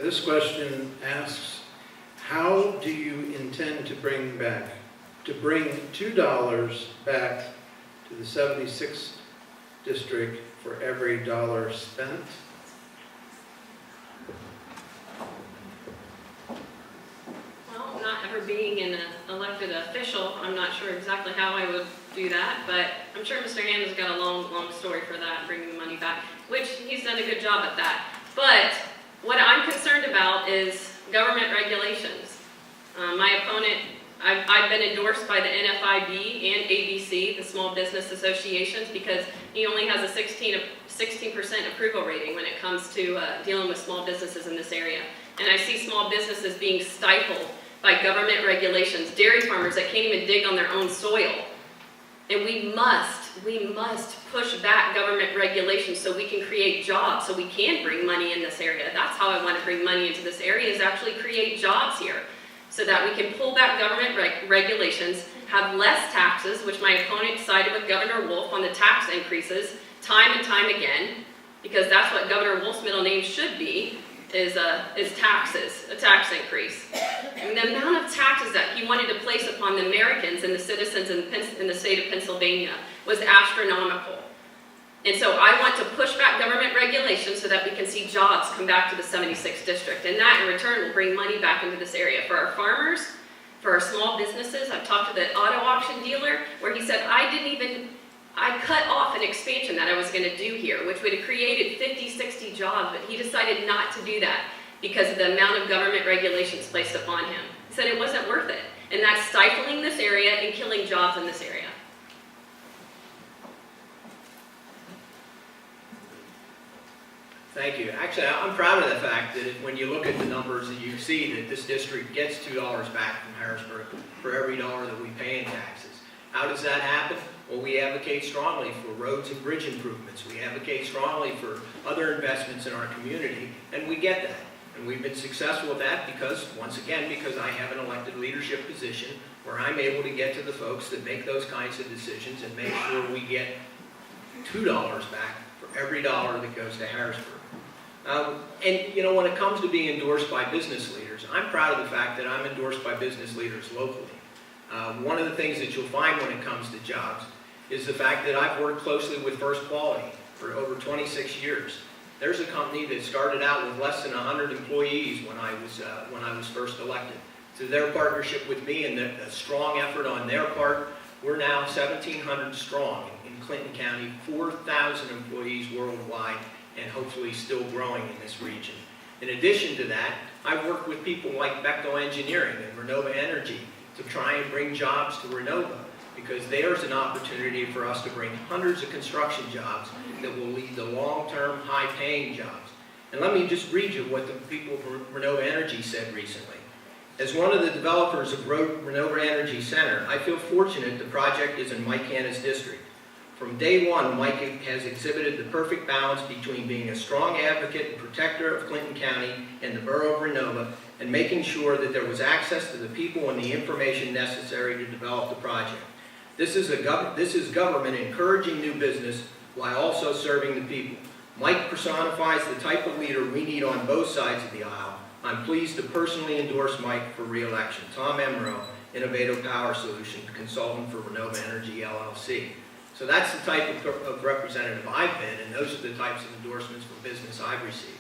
This question asks, how do you intend to bring $2 back to the 76th district for every dollar spent? Well, not ever being an elected official, I'm not sure exactly how I would do that, but I'm sure Mr. Hanna's got a long story for that, bringing the money back, which he's done a good job at that. But what I'm concerned about is government regulations. My opponent, I've been endorsed by the NFIB and ABC, the Small Business Associations, because he only has a 16% approval rating when it comes to dealing with small businesses in this area. And I see small businesses being stifled by government regulations, dairy farmers that can't even dig on their own soil. And we must push back government regulations so we can create jobs, so we can bring money in this area. That's how I want to bring money into this area, is actually create jobs here, so that we can pull back government regulations, have less taxes, which my opponent sided with Governor Wolf on the tax increases time and time again, because that's what Governor Wolf's middle name should be, is taxes, a tax increase. And the amount of taxes that he wanted to place upon the Americans and the citizens in the state of Pennsylvania was astronomical. And so I want to push back government regulations so that we can see jobs come back to the 76th district. And that in return will bring money back into this area for our farmers, for our small businesses. I've talked to the auto auction dealer where he said, I cut off an expansion that I was going to do here, which would have created 50, 60 jobs, but he decided not to do that because of the amount of government regulations placed upon him. He said it wasn't worth it, and that's stifling this area and killing jobs in this area. Thank you. Actually, I'm proud of the fact that when you look at the numbers that you see that this district gets $2 back from Harrisburg for every dollar that we pay in taxes. How does that happen? Well, we advocate strongly for roads and bridge improvements. We advocate strongly for other investments in our community, and we get that. And we've been successful with that because, once again, because I have an elected leadership position where I'm able to get to the folks that make those kinds of decisions and make sure we get $2 back for every dollar that goes to Harrisburg. And you know, when it comes to being endorsed by business leaders, I'm proud of the fact that I'm endorsed by business leaders locally. One of the things that you'll find when it comes to jobs is the fact that I've worked closely with First Quality for over 26 years. There's a company that started out with less than 100 employees when I was first elected. Through their partnership with me and a strong effort on their part, we're now 1,700 strong in Clinton County, 4,000 employees worldwide, and hopefully still growing in this region. In addition to that, I've worked with people like Bechtel Engineering and Renova Energy to try and bring jobs to Renova, because there's an opportunity for us to bring hundreds of construction jobs that will lead to long-term, high-paying jobs. And let me just read you what the people from Renova Energy said recently. As one of the developers of Renova Energy Center, I feel fortunate the project is in Mike Hanna's district. From day one, Mike has exhibited the perfect balance between being a strong advocate and protector of Clinton County and the borough of Renova, and making sure that there was access to the people and the information necessary to develop the project. This is government encouraging new business while also serving the people. Mike personifies the type of leader we need on both sides of the aisle. I'm pleased to personally endorse Mike for re-election. Tom Emro, Innovative Power Solutions, consultant for Renova Energy LLC. So that's the type of representative I've been, and those are the types of endorsements from business I've received.